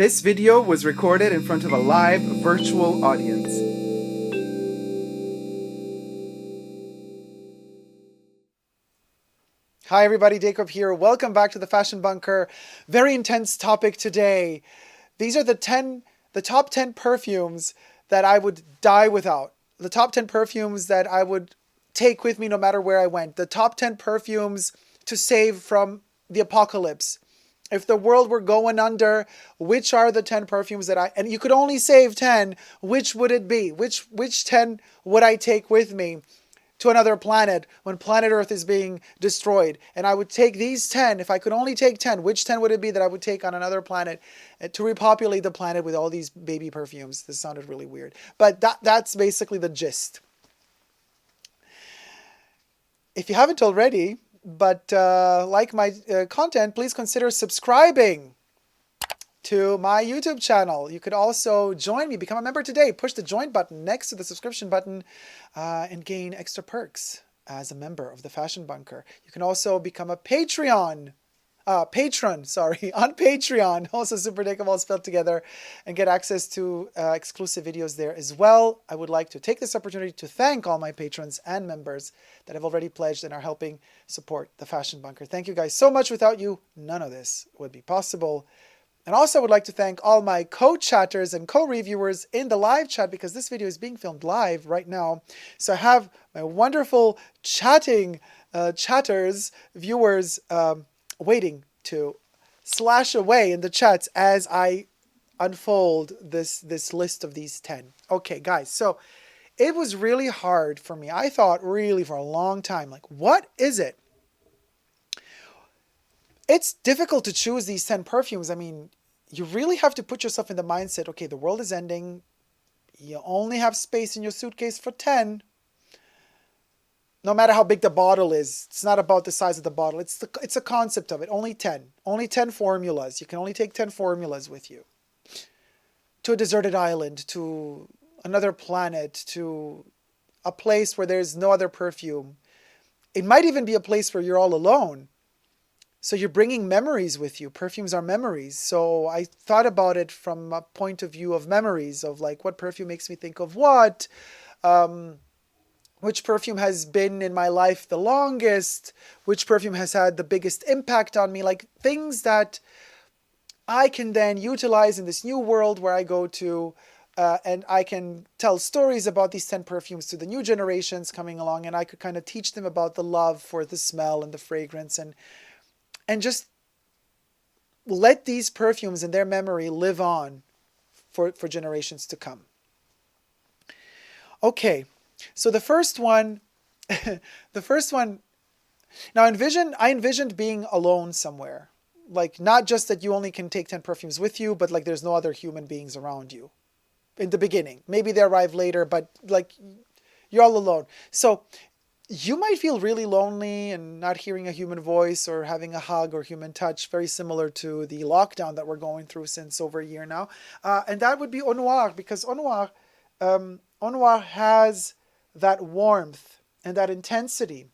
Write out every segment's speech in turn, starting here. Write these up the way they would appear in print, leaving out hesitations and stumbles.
This video was recorded in front of a live virtual audience. Hi everybody, Dacob here. Welcome back to the Fashion Bunker. Very intense topic today. These are the top 10 perfumes that I would die without. The top 10 perfumes that I would take with me no matter where I went. The top 10 perfumes to save from the apocalypse. If the world were going under, which are the 10 perfumes that and you could only save 10, which would it be? Which 10 would I take with me to another planet when planet Earth is being destroyed? And I would take these 10, if I could only take 10, which 10 would it be that I would take on another planet to repopulate the planet with all these baby perfumes? This sounded really weird, but that's basically the gist. If you haven't already, but like my content, please consider subscribing to my YouTube channel. You could also join me, become a member today. Push the join button next to the subscription button and gain extra perks as a member of the Fashion Bunker. You can also become a patron, on Patreon, also Super Dacob all spelled together, and get access to exclusive videos there as well. I would like to take this opportunity to thank all my patrons and members that have already pledged and are helping support the Fashion Bunker. Thank you guys so much. Without you, none of this would be possible. And also I would like to thank all my co-chatters and co-reviewers in the live chat, because this video is being filmed live right now. So I have my wonderful chatters, viewers, waiting to slash away in the chats as I unfold this list of these 10. Okay, guys, so it was really hard for me. I thought really for a long time, like, what is it? It's difficult to choose these 10 perfumes. I mean, you really have to put yourself in the mindset, okay, the world is ending. You only have space in your suitcase for 10. No matter how big the bottle is, it's not about the size of the bottle. It's a concept of it. Only 10. Only 10 formulas. You can only take 10 formulas with you. To a deserted island, to another planet, to a place where there's no other perfume. It might even be a place where you're all alone. So you're bringing memories with you. Perfumes are memories. So I thought about it from a point of view of memories, of like, what perfume makes me think of what? Which perfume has been in my life the longest? Which perfume has had the biggest impact on me? Like things that I can then utilize in this new world where I go to, and I can tell stories about these 10 perfumes to the new generations coming along, and I could kind of teach them about the love for the smell and the fragrance, and just let these perfumes and their memory live on for generations to come. Okay. So the first one, now I envisioned being alone somewhere. Like, not just that you only can take 10 perfumes with you, but like there's no other human beings around you in the beginning. Maybe they arrive later, but like you're all alone. So you might feel really lonely and not hearing a human voice or having a hug or human touch, very similar to the lockdown that we're going through since over a year now. And that would be Onnoir, because Onnoir has that warmth and that intensity.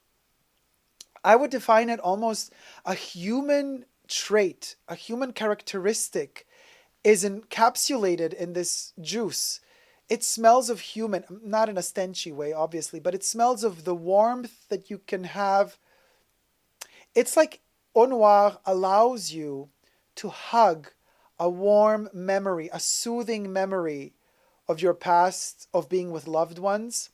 I would define it almost a human trait, a human characteristic is encapsulated in this juice. It smells of human, not in a stenchy way, obviously, but it smells of the warmth that you can have. It's like Onnoir allows you to hug a warm memory, a soothing memory of your past, of being with loved ones.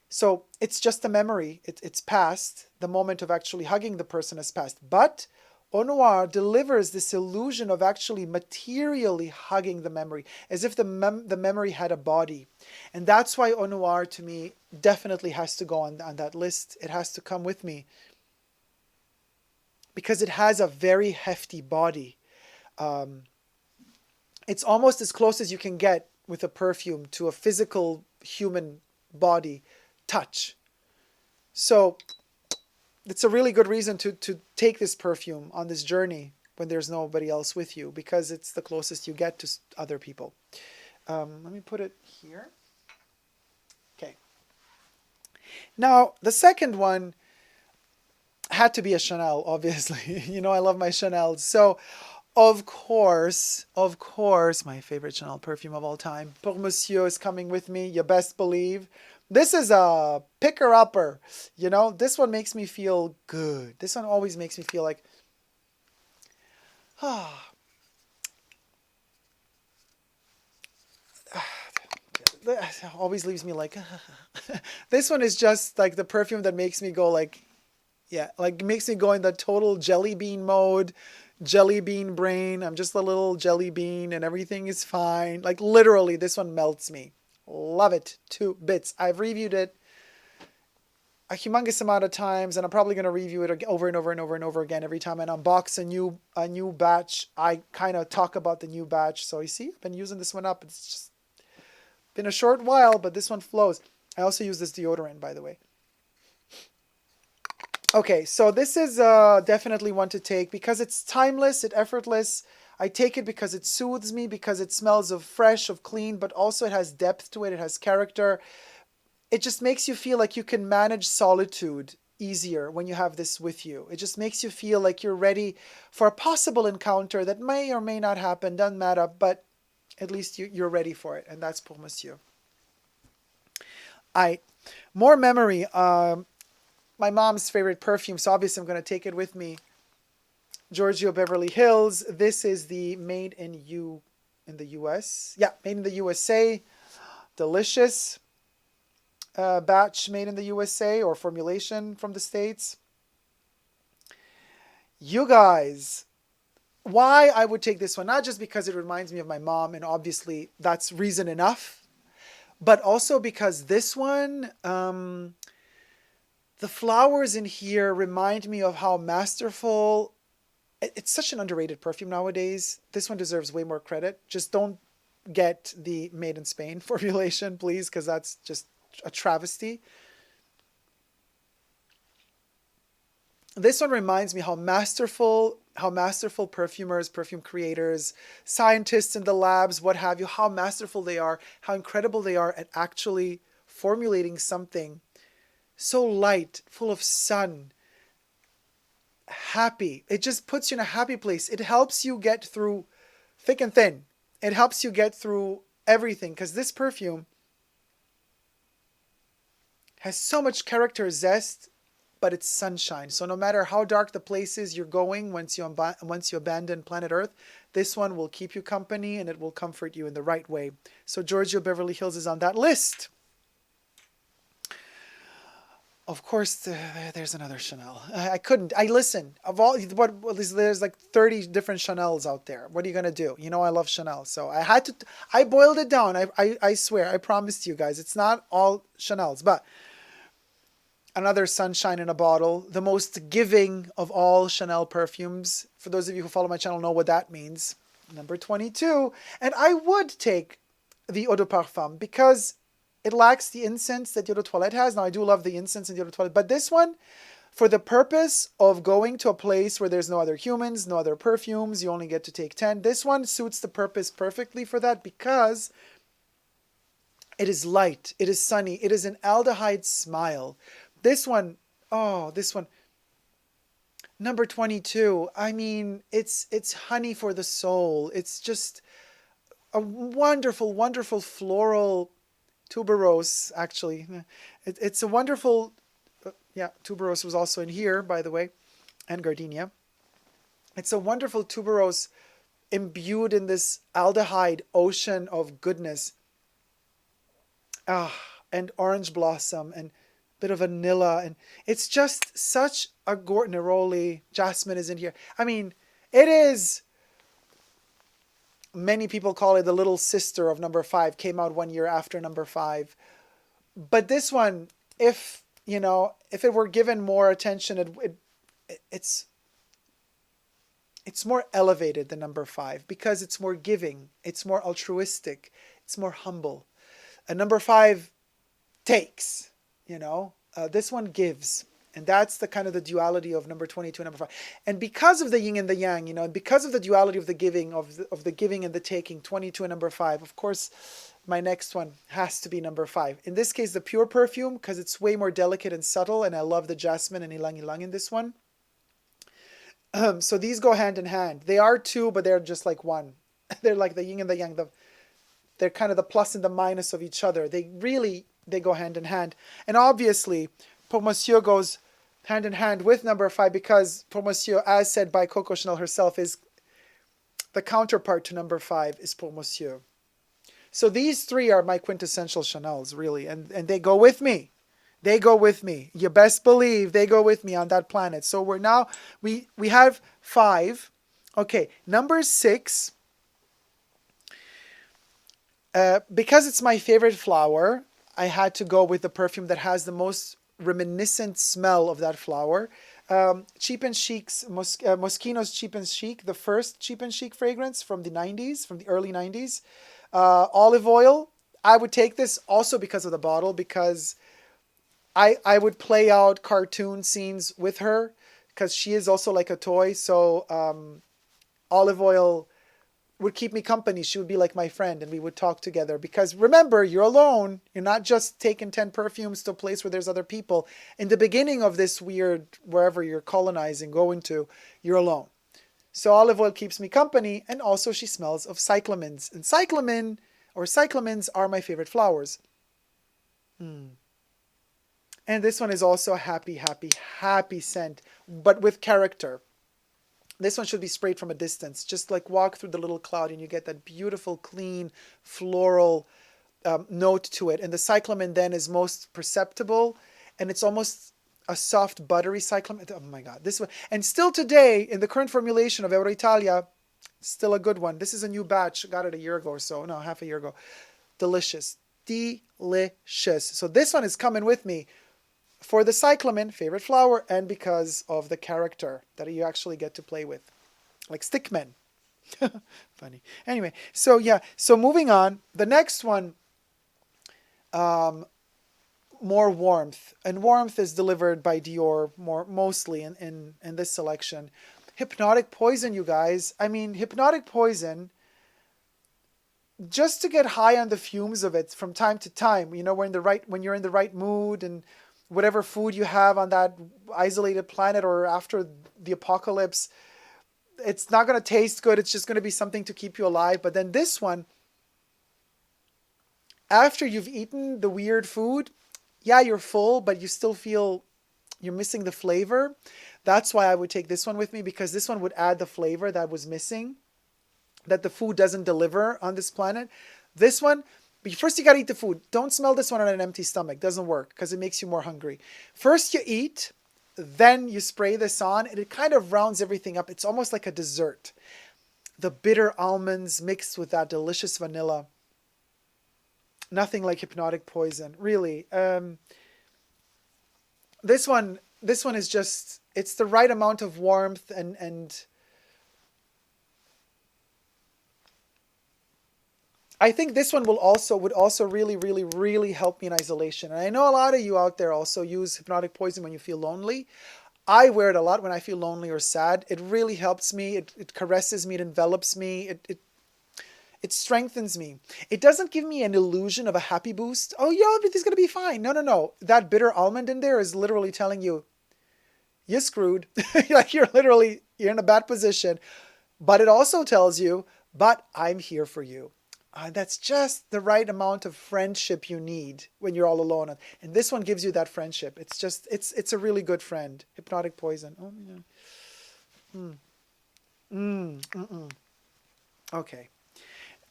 So it's just a memory. It's past. The moment of actually hugging the person has passed. But Onnoir delivers this illusion of actually materially hugging the memory, as if the memory had a body. And that's why Onnoir, to me, definitely has to go on that list. It has to come with me, because it has a very hefty body. It's almost as close as you can get with a perfume to a physical human body touch. So it's a really good reason to take this perfume on this journey when there's nobody else with you, because it's the closest you get to other people. Let me put it here. Okay. Now, the second one had to be a Chanel, obviously. You know, I love my Chanel. So Of course, my favorite Chanel perfume of all time. Promisio is coming with me, you best believe. This is a picker-upper. You know, this one makes me feel good. This one always makes me feel like, ah. Always leaves me like, this one is just like the perfume that makes me go like, yeah, like makes me go in the total jelly bean mode, jelly bean brain. I'm just a little jelly bean and everything is fine. Like literally, this one melts me. Love it to bits. I've reviewed it a humongous amount of times, and I'm probably going to review it over and over and over and over again every time I unbox a new batch. I kind of talk about the new batch. So you see, I've been using this one up. It's just been a short while, but this one flows. I also use this deodorant, by the way. Okay, so this is definitely one to take because it's timeless, it's effortless. I take it because it soothes me, because it smells of fresh, of clean, but also it has depth to it, it has character. It just makes you feel like you can manage solitude easier when you have this with you. It just makes you feel like you're ready for a possible encounter that may or may not happen, doesn't matter, but at least you're ready for it, and that's pour monsieur. More memory. My mom's favorite perfume, so obviously I'm going to take it with me. Giorgio Beverly Hills. This is the made in the US. Yeah, made in the USA. Delicious batch made in the USA or formulation from the States. You guys, why I would take this one, not just because it reminds me of my mom, and obviously that's reason enough, but also because this one, the flowers in here remind me of how masterful. It's such an underrated perfume nowadays. This one deserves way more credit. Just don't get the made in Spain formulation, please, because that's just a travesty. This one reminds me how masterful perfumers, perfume creators, scientists in the labs, what have you, how masterful they are, how incredible they are at actually formulating something so light, full of sun, happy. It just puts you in a happy place. It helps you get through thick and thin. It helps you get through everything, because this perfume has so much character, zest, but it's sunshine. So no matter how dark the places you're going once you abandon planet Earth, this one will keep you company and it will comfort you in the right way. So Giorgio Beverly Hills is on that list. Of course, there's another Chanel. There's like 30 different Chanels out there. What are you going to do? You know I love Chanel. So I boiled it down. I swear, I promised you guys, it's not all Chanels, but another sunshine in a bottle, the most giving of all Chanel perfumes. For those of you who follow my channel know what that means. Number 22. And I would take the Eau de Parfum because it lacks the incense that Eau de Toilette has. Now, I do love the incense in the Eau de Toilette, but this one, for the purpose of going to a place where there's no other humans, no other perfumes, you only get to take 10. This one suits the purpose perfectly for that because it is light, it is sunny, it is an aldehyde smile. This one, number 22, I mean, it's honey for the soul. It's just a wonderful, wonderful floral tuberose, actually. It's a wonderful, tuberose was also in here, by the way, and gardenia. It's a wonderful tuberose imbued in this aldehyde ocean of goodness. And orange blossom and bit of vanilla, and it's just such a neroli. Jasmine is in here. I mean, it is, many people call it the little sister of number 5, came out 1 year after number 5. But this one, if it were given more attention, it's more elevated than number 5 because it's more giving, it's more altruistic, it's more humble. And number 5 takes, this one gives. And that's the kind of the duality of number 22 and number 5. And because of the yin and the yang, and because of the duality of the giving, of the giving and the taking, 22 and number 5, of course, my next one has to be number 5. In this case, the pure perfume, because it's way more delicate and subtle, and I love the jasmine and ylang ylang in this one. So these go hand in hand. They are two, but they're just like one. They're like the yin and the yang. They're kind of the plus and the minus of each other. They go hand in hand. And obviously, Promisio goes hand in hand with number 5 because Promisio, as said by Coco Chanel herself, is the counterpart to number 5 is Promisio. So these 3 are my quintessential Chanels, really, and they go with me. They go with me. You best believe they go with me on that planet. So we're now, we have 5. Okay, number 6, because it's my favorite flower, I had to go with the perfume that has the most reminiscent smell of that flower. Cheap and Chic's Moschino's Cheap and Chic, the first Cheap and Chic fragrance from the 90s, from the early 90s. Olive oil. I would take this also because of the bottle, because I would play out cartoon scenes with her because she is also like a toy. So olive oil would keep me company. She would be like my friend and we would talk together, because remember, you're alone. You're not just taking 10 perfumes to a place where there's other people. In the beginning of this weird, wherever you're colonizing, going to, you're alone. So olive oil keeps me company, and also she smells of cyclamens. And cyclamen or cyclamens are my favorite flowers. And this one is also a happy, happy, happy scent, but with character. This one should be sprayed from a distance. Just like walk through the little cloud and you get that beautiful, clean, floral note to it. And the cyclamen then is most perceptible, and it's almost a soft, buttery cyclamen. Oh my God, this one. And still today, in the current formulation of Euro Italia, still a good one. This is a new batch. Got it a year ago or so. No, half a year ago. Delicious. Delicious. So this one is coming with me for the cyclamen, favorite flower, and because of the character that you actually get to play with. Like stickmen. Funny. Anyway, so yeah. So moving on. The next one, more warmth. And warmth is delivered by Dior mostly in this selection. Hypnotic Poison, you guys. I mean, Hypnotic Poison, just to get high on the fumes of it from time to time, you know, when you're in the right mood, and whatever food you have on that isolated planet or after the apocalypse, it's not going to taste good. It's just going to be something to keep you alive. But then this one, after you've eaten the weird food, yeah, you're full, but you still feel you're missing the flavor. That's why I would take this one with me, because this one would add the flavor that was missing, that the food doesn't deliver on this planet. This one, but first you got to eat the food. Don't smell this one on an empty stomach. Doesn't work because it makes you more hungry. First you eat, then you spray this on, and it kind of rounds everything up. It's almost like a dessert. The bitter almonds mixed with that delicious vanilla. Nothing like Hypnotic Poison, really. This one is just, it's the right amount of warmth, and I think this one would also really, really, really help me in isolation. And I know a lot of you out there also use Hypnotic Poison when you feel lonely. I wear it a lot when I feel lonely or sad. It really helps me. It caresses me. It envelops me. It strengthens me. It doesn't give me an illusion of a happy boost. Oh, yeah, everything's going to be fine. No. That bitter almond in there is literally telling you, you're screwed. Like you're in a bad position. But it also tells you, but I'm here for you. That's just the right amount of friendship you need when you're all alone. And this one gives you that friendship. It's a really good friend. Hypnotic Poison. Oh, yeah. Okay.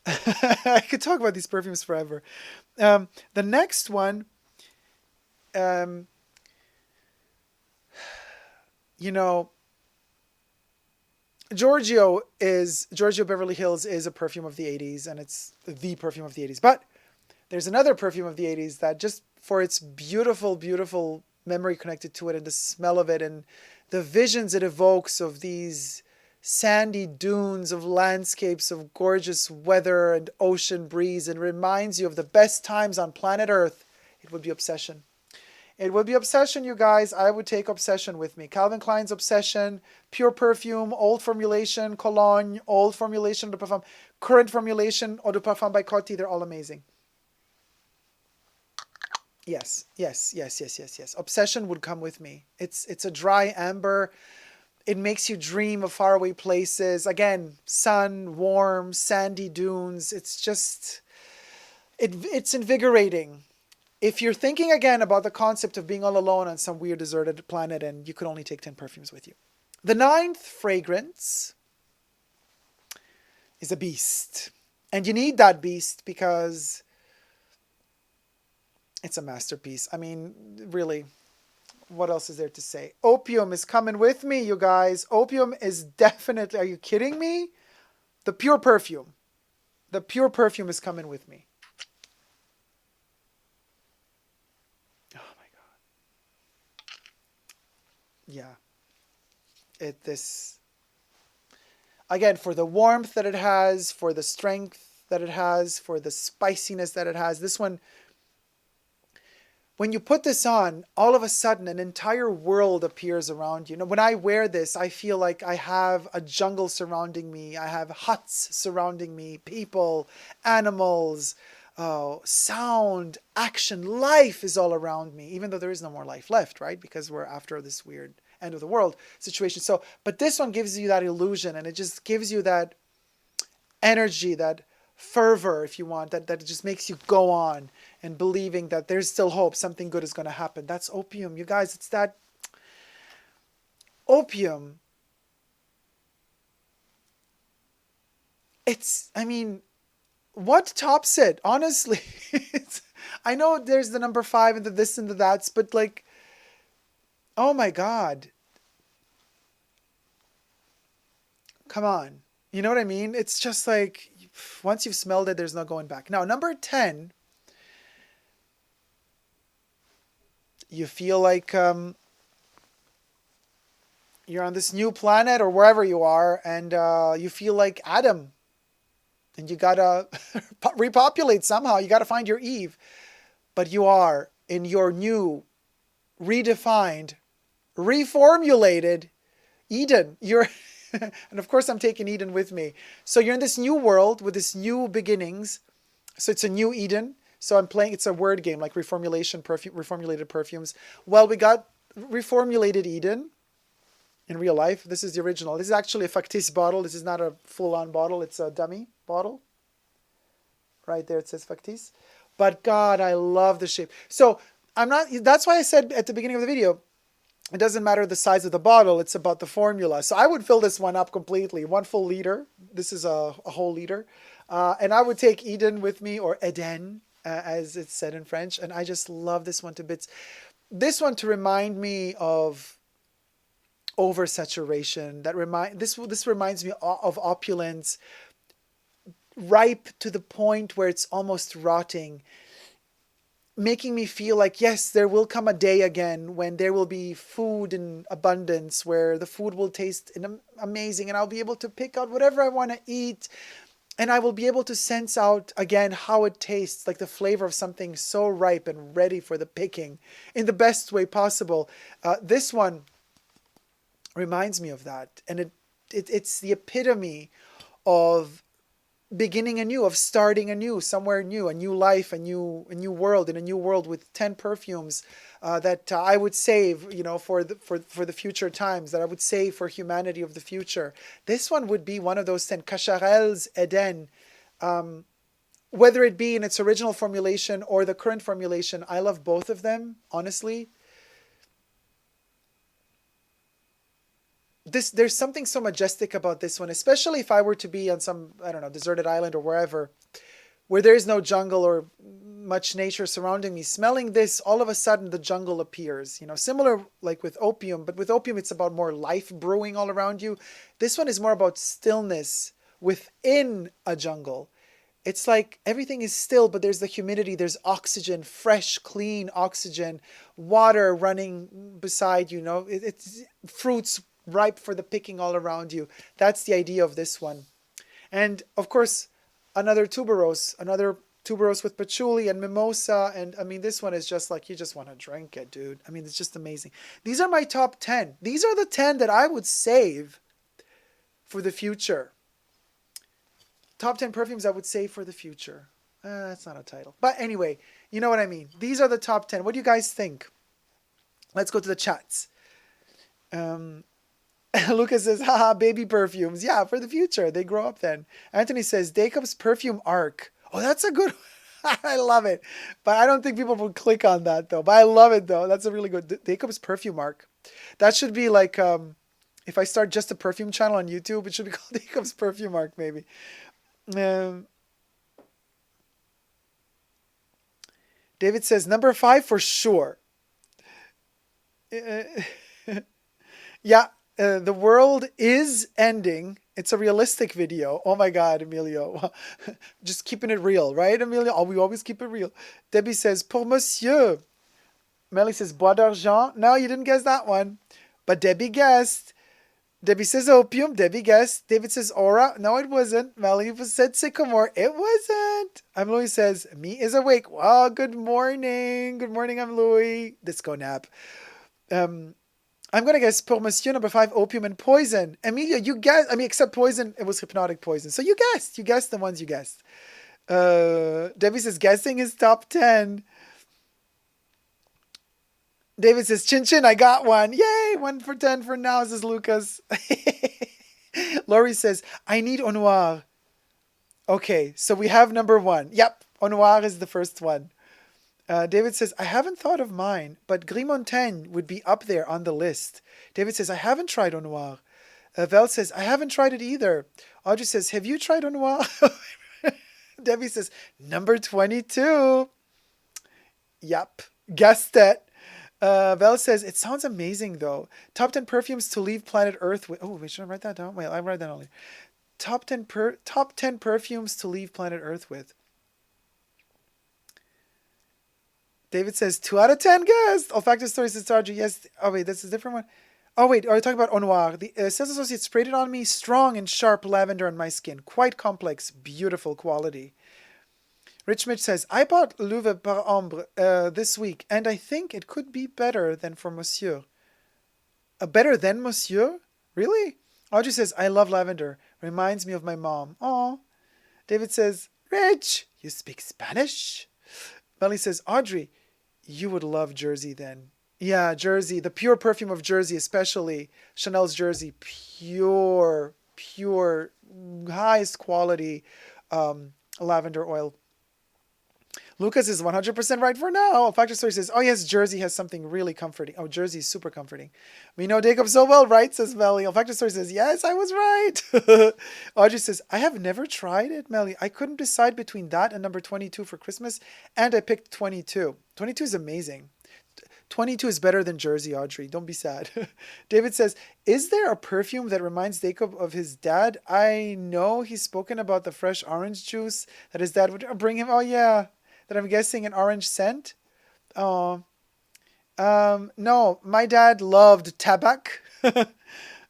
I could talk about these perfumes forever. The next one, you know, Giorgio Beverly Hills is a perfume of the 80s, and it's the perfume of the 80s. But there's another perfume of the 80s that, just for its beautiful, beautiful memory connected to it, and the smell of it, and the visions it evokes of these sandy dunes, of landscapes, of gorgeous weather and ocean breeze, and reminds you of the best times on planet Earth, it would be Obsession. It would be Obsession, you guys. I would take Obsession with me. Calvin Klein's Obsession, pure perfume, old formulation, Cologne, old formulation, Eau de Parfum, current formulation, Eau de Parfum by Coty. They're all amazing. Yes. Obsession would come with me. It's a dry amber. It makes you dream of faraway places. Again, sun, warm, sandy dunes. It's just, it's invigorating. If you're thinking again about the concept of being all alone on some weird deserted planet and you could only take 10 perfumes with you. The ninth fragrance is a beast. And you need that beast because it's a masterpiece. I mean, really, what else is there to say? Opium is coming with me, you guys. Opium is definitely, are you kidding me? The pure perfume. The pure perfume is coming with me. Oh my God. Yeah. This, again, for the warmth that it has, for the strength that it has, for the spiciness that it has, this one, when you put this on, all of a sudden an entire world appears around you. When I wear this, I feel like I have a jungle surrounding me. I have huts surrounding me, people, animals, sound, action, life is all around me, even though there is no more life left, right? Because we're after this weird end of the world situation. So, but this one gives you that illusion, and it just gives you that energy, that fervor, if you want, that it just makes you go on and believing that there's still hope, something good is going to happen. That's Opium, you guys. It's that Opium. It's, I mean, what tops it? Honestly, I know there's the number 5 and the this and the that's, but like, oh my God. Come on. You know what I mean? It's just like, once you've smelled it, there's no going back. Now, number 10, you feel like you're on this new planet or wherever you are, and you feel like Adam, and you gotta repopulate somehow. You gotta find your Eve, but you are in your new, redefined, reformulated Eden. You're and of course I'm taking Eden with me. So you're in this new world with this new beginnings. So it's a new Eden. So I'm playing, it's a word game like reformulated perfumes. Well, we got reformulated Eden in real life. This is the original. This is actually a factice bottle. This is not a full-on bottle. It's a dummy bottle. Right there it says factice. But God, I love the shape. So that's why I said at the beginning of the video, it doesn't matter the size of the bottle, it's about the formula. So I would fill this one up completely, 1 full liter. This is a whole liter. And I would take Eden with me, or Eden, as it's said in French. And I just love this one to bits. This one to remind me of oversaturation. This reminds me of opulence, ripe to the point where it's almost rotting, making me feel like, yes, there will come a day again when there will be food in abundance, where the food will taste amazing, and I'll be able to pick out whatever I want to eat, and I will be able to sense out again how it tastes, like the flavor of something so ripe and ready for the picking in the best way possible. This one reminds me of that, and it's the epitome of beginning anew, of starting anew, somewhere new, a new life, a new world, in a new world with 10 perfumes that I would save, for the future times, that I would save for humanity of the future. This one would be one of those 10. CACHAREL's Eden, whether it be in its original formulation or the current formulation, I love both of them, honestly. There's something so majestic about this one, especially if I were to be on some, I don't know, deserted island or wherever, where there is no jungle or much nature surrounding me. Smelling this, all of a sudden the jungle appears. Similar like with Opium, but with Opium it's about more life brewing all around you. This one is more about stillness within a jungle. It's like everything is still, but there's the humidity, there's oxygen, fresh, clean oxygen, water running beside you. It's fruits ripe for the picking all around you. That's the idea of this one. And of course, another tuberose with patchouli and mimosa. And I mean, this one is just like, you just want to drink it, dude. I mean, it's just amazing. These are my top 10. These are the 10 that I would save for the future. Top 10 perfumes I would save for the future. That's not a title. But anyway, you know what I mean. These are the top 10. What do you guys think? Let's go to the chats. Lucas says, haha, baby perfumes. Yeah, for the future. They grow up then. Anthony says, Dacob's perfume arc. Oh, that's a good one. I love it. But I don't think people would click on that, though. But I love it, though. That's a really good... Dacob's perfume arc. That should be like... if I start just a perfume channel on YouTube, it should be called Dacob's perfume arc, maybe. David says, number 5 for sure. Yeah, the world is ending. It's a realistic video. Oh my God, Emilio. Just keeping it real, right, Emilio? Oh, we always keep it real. Debbie says, pour monsieur. Melly says, bois d'argent. No, you didn't guess that one. But Debbie guessed. Debbie says opium. Debbie guessed. David says aura. No, it wasn't. Melly said sycamore. It wasn't. I'm Louis says, me is awake. Wow, good morning. Good morning, I'm Louis. Disco nap. I'm going to guess pour monsieur, number 5, opium and poison. Emilia, you guessed. I mean, except poison, it was hypnotic poison. So you guessed. You guessed the ones you guessed. Debbie says guessing is top 10. David says, chin chin, I got one. Yay, 1 for 10 for now, says Lucas. Laurie says, I need Onnoir. Okay, so we have number 1. Yep, Onnoir is the first one. David says, I haven't thought of mine, but Gris Montaigne would be up there on the list. David says, I haven't tried Onnoir. Vel says, I haven't tried it either. Audrey says, have you tried Onnoir? Debbie says, number 22. Yep, guessed it. Vel says, it sounds amazing though. Top 10 perfumes to leave planet Earth with. Oh, wait, should I write that down? Wait, I write that earlier. Top 10 perfumes to leave planet Earth with. David says, 2 out of 10 guessed. Olfactive story says, Giorgio, yes. Oh, wait, that's a different one. Oh, wait, are you talking about Onnoir? The sales associate sprayed it on me. Strong and sharp lavender on my skin. Quite complex. Beautiful quality. Rich Mitch says, I bought Louvre par Ombre this week, and I think it could be better than for Monsieur. Better than Monsieur? Really? Audrey says, I love lavender. Reminds me of my mom. Aw. David says, Rich, you speak Spanish? Melly says, Audrey, you would love Jersey then. Yeah, Jersey, the pure perfume of Jersey, especially Chanel's Jersey, pure, highest quality lavender oil. Lucas is 100% right for now. Olfactive Story says, oh yes, Jersey has something really comforting. Oh, Jersey is super comforting. We know Dacob so well, right, says Melly. Olfactive Story says, yes, I was right. Audrey says, I have never tried it, Melly. I couldn't decide between that and number 22 for Christmas, and I picked 22. 22 is amazing. 22 is better than Jersey, Audrey. Don't be sad. David says, is there a perfume that reminds Dacob of his dad? I know he's spoken about the fresh orange juice that his dad would bring him. Oh, yeah. That I'm guessing an orange scent? Oh. No, my dad loved Tabac.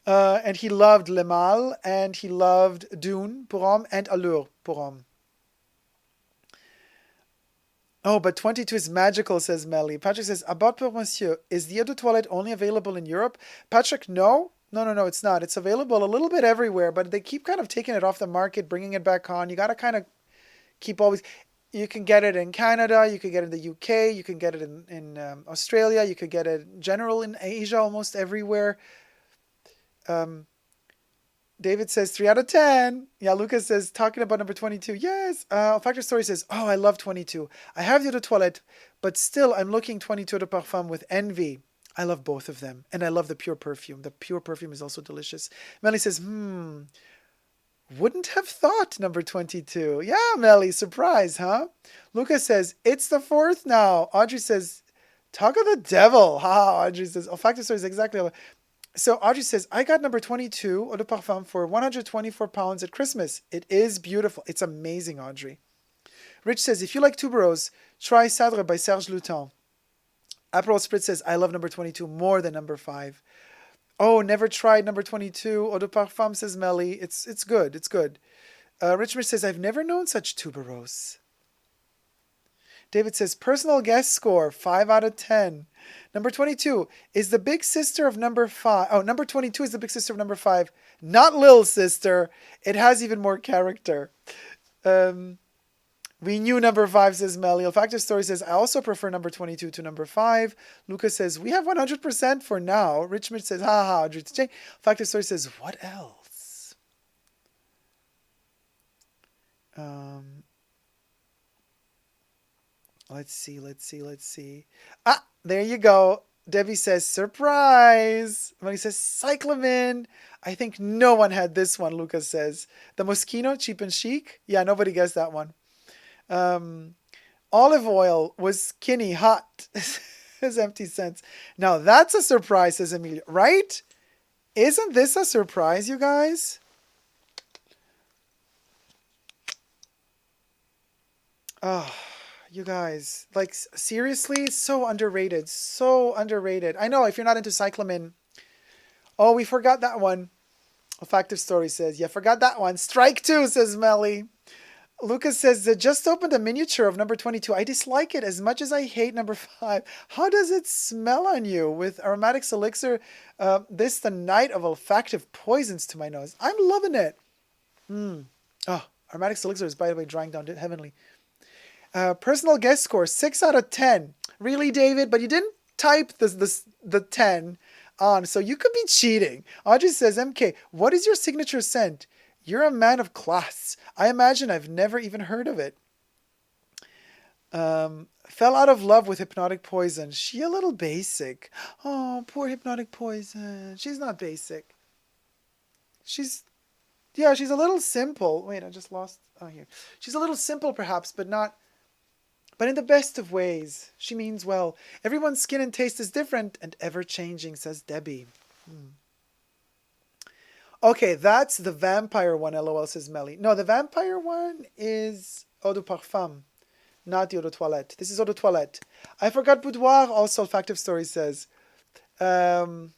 And he loved Le Mal. And he loved Dune pour homme and Allure pour homme. Oh, but 22 is magical, says Melly. Patrick says, about pour monsieur, is the eau de toilette only available in Europe? Patrick, no. No, it's not. It's available a little bit everywhere, but they keep kind of taking it off the market, bringing it back on. You got to kind of keep always... You can get it in Canada, you can get it in the UK, you can get it in Australia, you could get it in general in Asia, almost everywhere. David says 3 out of 10. Yeah, Lucas says, talking about number 22. Yes. Factor Story says, oh, I love 22. I have the Eau de Toilette, but still I'm looking 22 de Parfum with envy. I love both of them. And I love the pure perfume. The pure perfume is also delicious. Melly says, wouldn't have thought number 22. Yeah, Melly, surprise, huh? Lucas says, it's the 4th now. Audrey says, talk of the devil. Ha, Audrey says, Olfactive Story is exactly. So Audrey says, I got number 22 Eau de Parfum for 124 pounds at Christmas. It is beautiful. It's amazing, Audrey. Rich says, if you like tuberose, try Sadre by Serge Luton. Aperol Spritz says, I love number 22 more than number 5. Oh, never tried number 22. Eau de Parfum, says Melly. It's good. It's good. Richmond says, I've never known such tuberose. David says, personal guest score, 5 out of 10. Number 22 is the big sister of number 5. Oh, number 22 is the big sister of number 5. Not Lil Sister. It has even more character. We knew number 5, says Melly. Olfactive Story says, I also prefer number 22 to number 5. Lucas says, we have 100% for now. Richmond says, ha ha, Audrey to change. Olfactive Story says, what else? Let's see. Ah, there you go. Debbie says, surprise. Melly says, cyclamen. I think no one had this one, Lucas says. The Moschino, cheap and chic. Yeah, nobody guessed that one. Olive oil was skinny hot. Says Empty Sense. Now that's a surprise, says Amelia. Right? Isn't this a surprise, you guys? Oh, you guys, like, seriously, so underrated. So underrated. I know, if you're not into cyclamen. Oh, we forgot that one. Olfactive Story says, yeah, forgot that one. Strike 2, says Melly. Lucas says, they just opened a miniature of number 22. I dislike it as much as I hate number 5. How does it smell on you? With aromatics elixir, this the night of olfactive poisons to my nose. I'm loving it. Oh, aromatics elixir is, by the way, drying down heavenly. Personal guest score, 6 out of 10. Really, David? But you didn't type the 10 on, so you could be cheating. Audrey says, MK, what is your signature scent? You're a man of class. I imagine I've never even heard of it. Fell out of love with Hypnotic Poison. She a little basic. Oh, poor Hypnotic Poison. She's not basic. She's a little simple. Wait, I just lost. Oh, here. She's a little simple, perhaps, but in the best of ways. She means well. Everyone's skin and taste is different and ever-changing, says Debbie. Okay, that's the vampire one, LOL, says Melly. No, the vampire one is Eau de Parfum, not the Eau de Toilette. This is Eau de Toilette. I forgot boudoir, also Olfactive Story says. Melly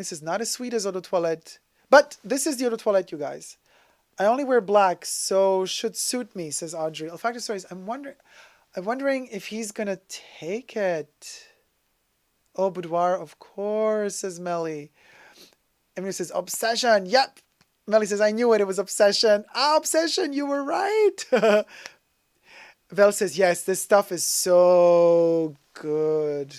says, not as sweet as Eau de Toilette. But this is the Eau de Toilette, you guys. I only wear black, so should suit me, says Audrey. Olfactive Stories, I'm wondering if he's going to take it. Oh, boudoir, of course, says Melly. Emily says, obsession. Yep. Melly says, I knew it. It was obsession. Ah, obsession. You were right. Vel says, yes, this stuff is so good.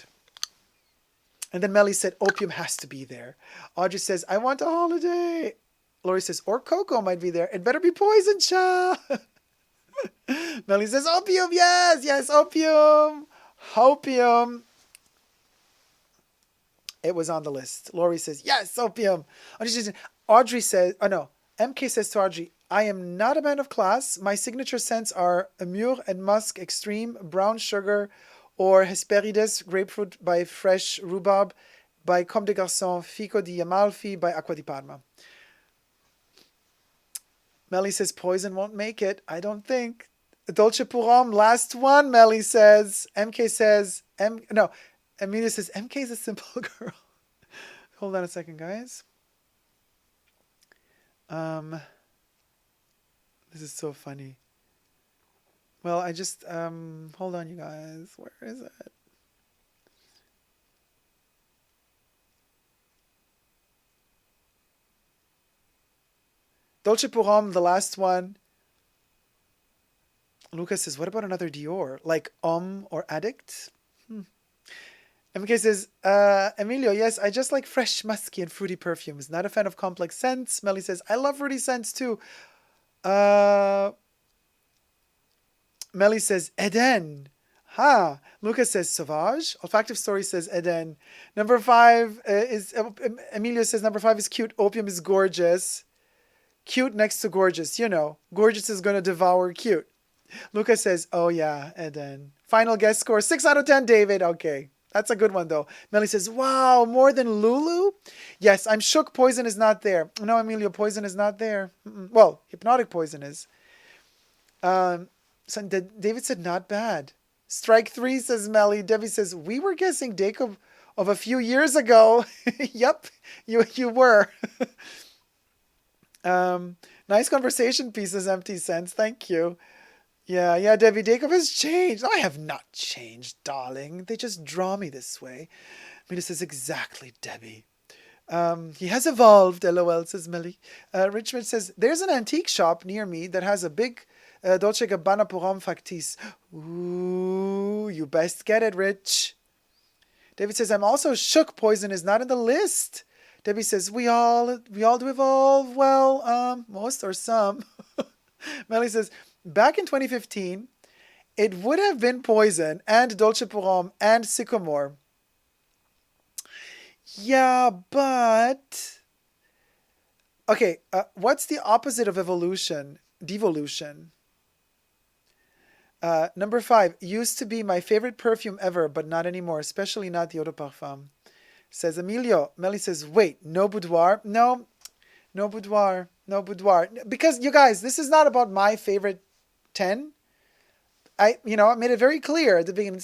And then Melly said, Opium has to be there. Audrey says, I want a holiday. Lori says, or Coco might be there. It better be poison, cha. Melly says, Opium. Yes, Opium. Opium. It was on the list. Lori says, yes, Opium. Audrey says, oh no, MK says to Audrey, I am not a man of class. My signature scents are Mûr and Musk Extreme, Brown Sugar, or Hesperides, Grapefruit by Fresh Rhubarb, by Comme des Garçons, Fico di Amalfi, by Acqua di Parma. Melly says, Poison won't make it. I don't think. Dolce pour homme, last one, Melly says. MK says, Amelia says, MK is a simple girl. Hold on a second, guys. This is so funny. Well, I just, hold on, you guys. Where is it? Dolce pour homme, the last one. Lucas says, what about another Dior? Like or Addict? MK says, Emilio, yes, I just like fresh, musky, and fruity perfumes. Not a fan of complex scents. Melly says, I love fruity scents too. Melly says, Eden. Lucas says, Sauvage. Olfactive Story says, Eden. Number 5 is, Emilio says, number 5 is cute. Opium is gorgeous. Cute next to gorgeous. You know, gorgeous is going to devour cute. Lucas says, oh yeah, Eden. Final guess score, 6 out of 10, David. Okay. That's a good one, though. Melly says, wow, more than Loulou? Yes, I'm shook Poison is not there. No, Emilio, Poison is not there. Well, Hypnotic Poison is. So David said, not bad. Strike 3, says Melly. Debbie says, we were guessing Dacob of a few years ago. Yep, you were. Nice conversation pieces, Empty Sense. Thank you. Yeah, Debbie, Dacob has changed. I have not changed, darling. They just draw me this way. Mina says, exactly, Debbie. He has evolved, LOL, says Millie. Richmond says, there's an antique shop near me that has a big Dolce Gabbana pour Homme Factice. Ooh, you best get it, Rich. David says, I'm also shook Poison is not in the list. Debbie says, we all do evolve. Well, most or some. Melly says, back in 2015, it would have been Poison and Dolce pour Homme and Sycamore. Yeah, but... Okay, what's the opposite of evolution? Devolution. Number 5, used to be my favorite perfume ever, but not anymore, especially not the Eau de Parfum. Says Emilio. Melly says, wait, no boudoir? No boudoir. Because, you guys, this is not about my favorite 10. I made it very clear at the beginning.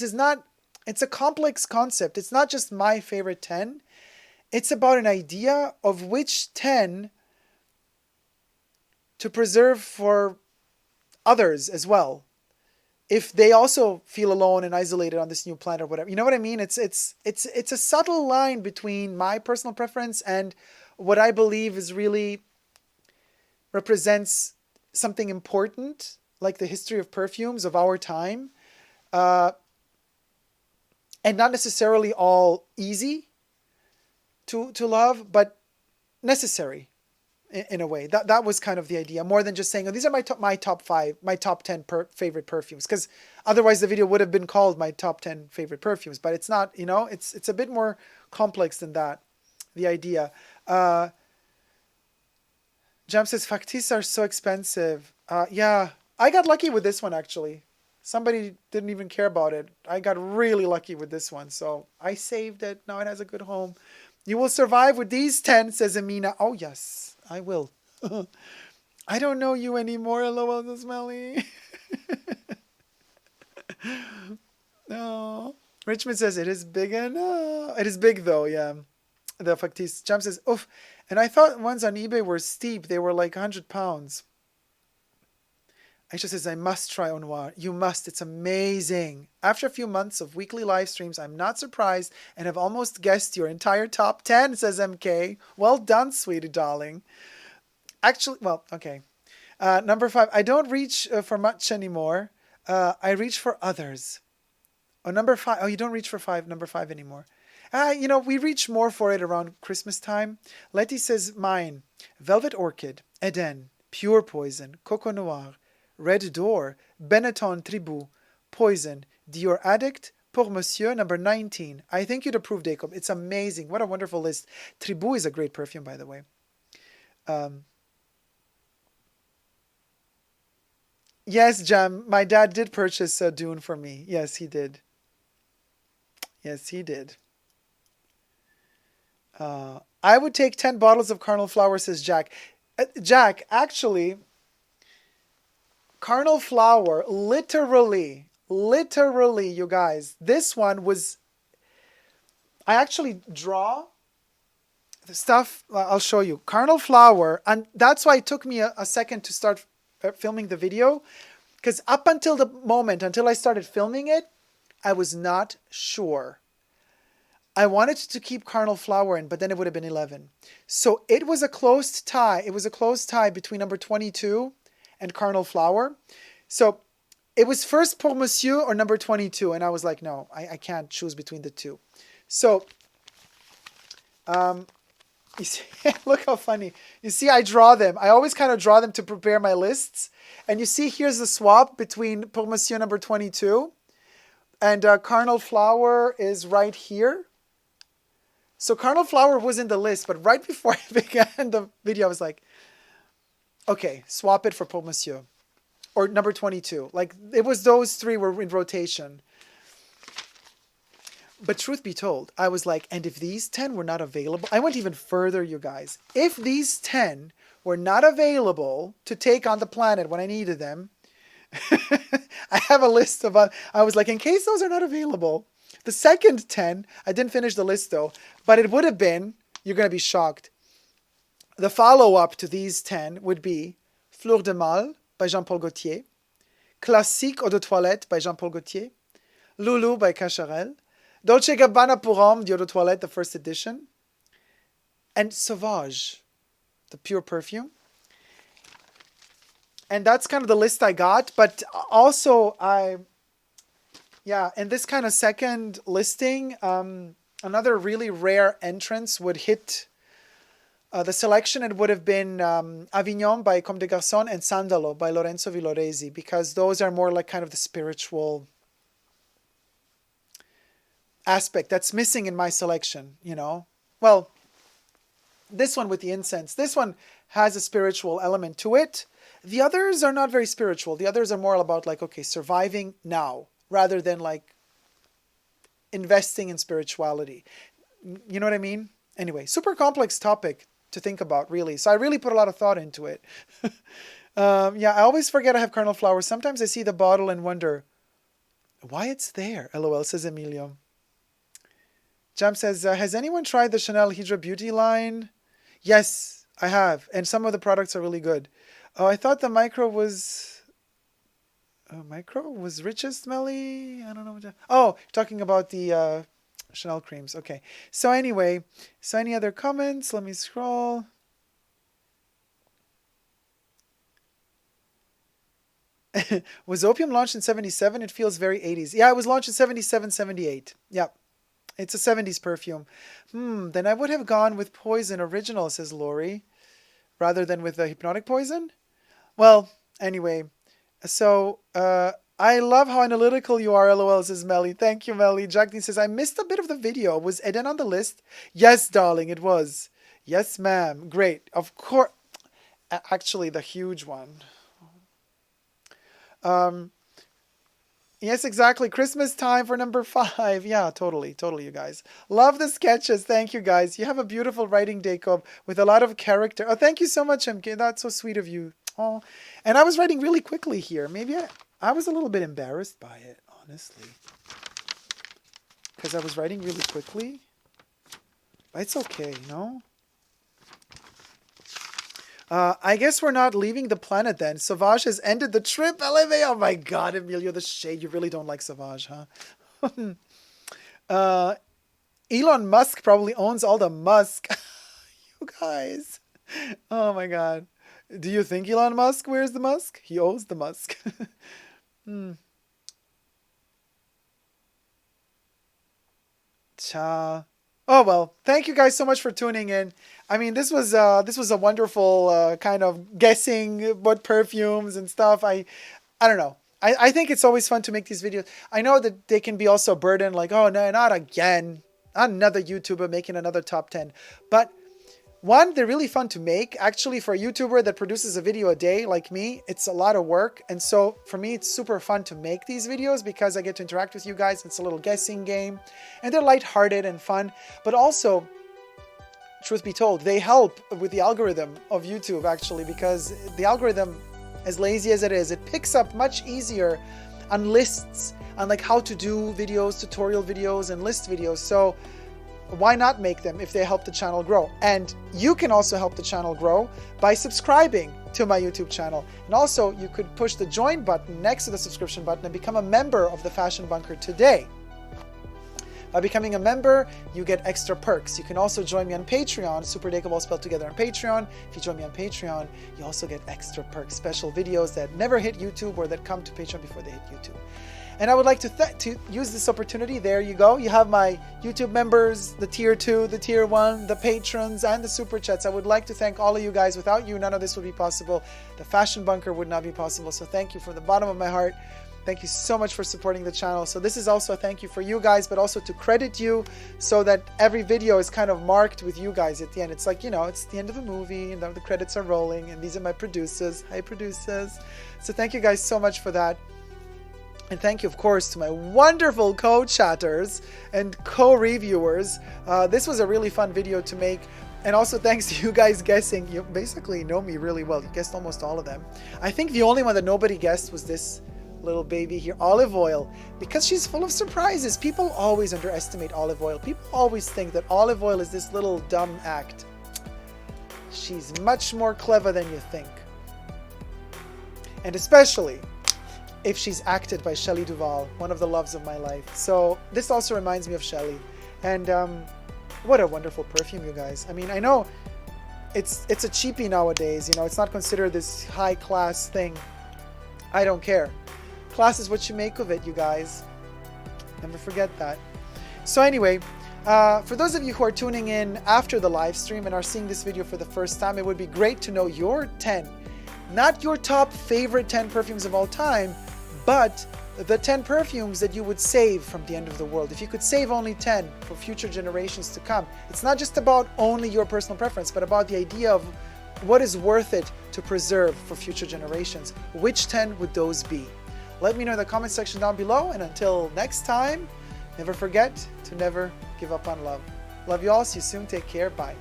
It's a complex concept. It's not just my favorite 10. It's about an idea of which 10 to preserve for others as well, if they also feel alone and isolated on this new planet or whatever. You know what I mean? It's a subtle line between my personal preference and what I believe is really represents something important, like the history of perfumes of our time, and not necessarily all easy to love, but necessary in a way. That was kind of the idea, more than just saying, oh, these are my top 10 favorite perfumes, because otherwise the video would have been called my top 10 favorite perfumes. But it's not, it's a bit more complex than that, the idea. Jam says Factices are so expensive. Yeah, I got lucky with this one, actually. Somebody didn't even care about it. I got really lucky with this one, so I saved it. Now it has a good home. You will survive with these 10, says Amina. Oh, yes, I will. I don't know you anymore. LOL, Smelly. No. Richmond says, it is big enough. It is big, though, yeah. The Factice. Jam says, oof. And I thought ones on eBay were steep. They were like £100. Aisha says, I must try Onnoir. You must. It's amazing. After a few months of weekly live streams, I'm not surprised and have almost guessed your entire top 10, says MK. Well done, sweetie darling. Actually, well, okay. Number 5, I don't reach for much anymore. I reach for others. Oh, number 5. Oh, you don't reach for number 5 anymore. We reach more for it around Christmas time. Letty says, mine. Velvet Orchid, Eden, Pure Poison, Coco Noir, Red Door, Benetton Tribou, Poison, Dior Addict, Pour Monsieur, number 19. I think you'd approve, Dacob. It's amazing. What a wonderful list. Tribou is a great perfume, by the way. Yes, Jam, my dad did purchase Dune for me. Yes, he did. Yes, he did. I would take 10 bottles of Carnal Flower, says Jack. Jack, actually... Carnal Flower, literally, you guys, this one was, I actually draw the stuff, I'll show you. Carnal Flower, and that's why it took me a second to start filming the video, because up until the moment, until I started filming it, I was not sure. I wanted to keep Carnal Flower in, but then it would have been 11. So it was a close tie. It was a close tie between number 22 and Carnal Flower. So it was first Pour Monsieur or number 22. And I was like, no, I can't choose between the two. So, you see, look how funny. You see, I draw them. I always kind of draw them to prepare my lists. And you see, here's the swap between Pour Monsieur number 22. And Carnal Flower is right here. So Carnal Flower was in the list. But right before I began the video, I was like, okay, swap it for Pour Monsieur. Or number 22. Like, it was those three were in rotation. But truth be told, I was like, and if these 10 were not available... I went even further, you guys. If these 10 were not available to take on the planet when I needed them... I have a list of... I was like, in case those are not available... The second 10... I didn't finish the list, though. But it would have been... You're going to be shocked. The follow-up to these 10 would be Fleur de Mal by Jean-Paul Gaultier, Classique Eau de Toilette by Jean-Paul Gaultier, Loulou by Cacharel, Dolce Gabbana pour Homme, the Eau de Toilette, the first edition, and Sauvage, the pure perfume. And that's kind of the list I got. But also, in this kind of second listing, another really rare entrance would hit the selection. It would have been Avignon by Comme des Garçons and Sandalo by Lorenzo Villoresi, because those are more like kind of the spiritual aspect that's missing in my selection, you know. Well, this one with the incense, this one has a spiritual element to it. The others are not very spiritual. The others are more about like, okay, surviving now rather than like investing in spirituality. You know what I mean? Anyway, super complex topic to think about, really. So I really put a lot of thought into it. I always forget I have Cardinal Flowers. Sometimes I see the bottle and wonder why it's there. LOL, says Emilio. Jam says, has anyone tried the Chanel Hydra Beauty line? Yes, I have. And some of the products are really good. Oh, I thought the micro was richest smelly. I don't know. Oh, talking about the Chanel creams. Okay. So anyway, any other comments? Let me scroll. Was Opium launched in 77? It feels very 80s. Yeah, it was launched in 77, 78. Yeah. It's a 70s perfume. Then I would have gone with Poison Original, says Lori, rather than with the Hypnotic Poison. Well, anyway, so I love how analytical you are, LOL, says Melly. Thank you, Melly. Jackney says, I missed a bit of the video. Was Eden on the list? Yes, darling, it was. Yes, ma'am. Great. Of course. Actually, the huge one. Yes, exactly. Christmas time for number 5. Yeah, totally, you guys. Love the sketches. Thank you, guys. You have a beautiful writing, Dacob, with a lot of character. Oh, thank you so much, MK. That's so sweet of you. Oh, and I was writing really quickly here. Maybe I was a little bit embarrassed by it, honestly, because I was writing really quickly. But it's okay, no? I guess we're not leaving the planet then. Sauvage has ended the trip. LMA. Oh my God, Emilio, the shade. You really don't like Sauvage, huh? Elon Musk probably owns all the Musk. You guys. Oh my God. Do you think Elon Musk wears the Musk? He owes the Musk. Cha. Oh, well, thank you guys so much for tuning in. I mean, this was a wonderful kind of guessing what perfumes and stuff. I don't know. I think it's always fun to make these videos. I know that they can be also a burden, like, oh, no, not again. Another YouTuber making another top 10. But one, they're really fun to make. Actually, for a YouTuber that produces a video a day like me, it's a lot of work. And so for me, it's super fun to make these videos because I get to interact with you guys. It's a little guessing game. And they're lighthearted and fun. But also, truth be told, they help with the algorithm of YouTube, actually, because the algorithm, as lazy as it is, it picks up much easier on lists, on like how to do videos, tutorial videos, and list videos. So why not make them if they help the channel grow? And you can also help the channel grow by subscribing to my YouTube channel. And also, you could push the join button next to the subscription button and become a member of the Fashion Bunker today. By becoming a member, you get extra perks. You can also join me on Patreon, Super Dacob all spelled together on Patreon. If you join me on Patreon, you also get extra perks, special videos that never hit YouTube or that come to Patreon before they hit YouTube. And I would like to use this opportunity. There you go. You have my YouTube members, the tier 2, the tier 1, the patrons, and the super chats. I would like to thank all of you guys. Without you, none of this would be possible. The Fashion Bunker would not be possible. So thank you from the bottom of my heart. Thank you so much for supporting the channel. So this is also a thank you for you guys, but also to credit you so that every video is kind of marked with you guys at the end. It's like, you know, it's the end of a movie and the credits are rolling and these are my producers. Hi, producers. So thank you guys so much for that. And thank you, of course, to my wonderful co-chatters and co-reviewers. This was a really fun video to make. And also thanks to you guys guessing. You basically know me really well. You guessed almost all of them. I think the only one that nobody guessed was this little baby here, Olive Oil, because she's full of surprises. People always underestimate Olive Oil. People always think that Olive Oil is this little dumb act. She's much more clever than you think. And especially if she's acted by Shelley Duvall, one of the loves of my life. So this also reminds me of Shelley. And what a wonderful perfume, you guys. I mean, I know it's a cheapie nowadays. You know, it's not considered this high class thing. I don't care. Class is what you make of it, you guys. Never forget that. So anyway, for those of you who are tuning in after the live stream and are seeing this video for the first time, it would be great to know your 10, not your top favorite 10 perfumes of all time, but the 10 perfumes that you would save from the end of the world. If you could save only 10 for future generations to come, it's not just about only your personal preference, but about the idea of what is worth it to preserve for future generations. Which 10 would those be? Let me know in the comment section down below, and until next time, never forget to never give up on love. Love you all. See you soon. Take care. Bye.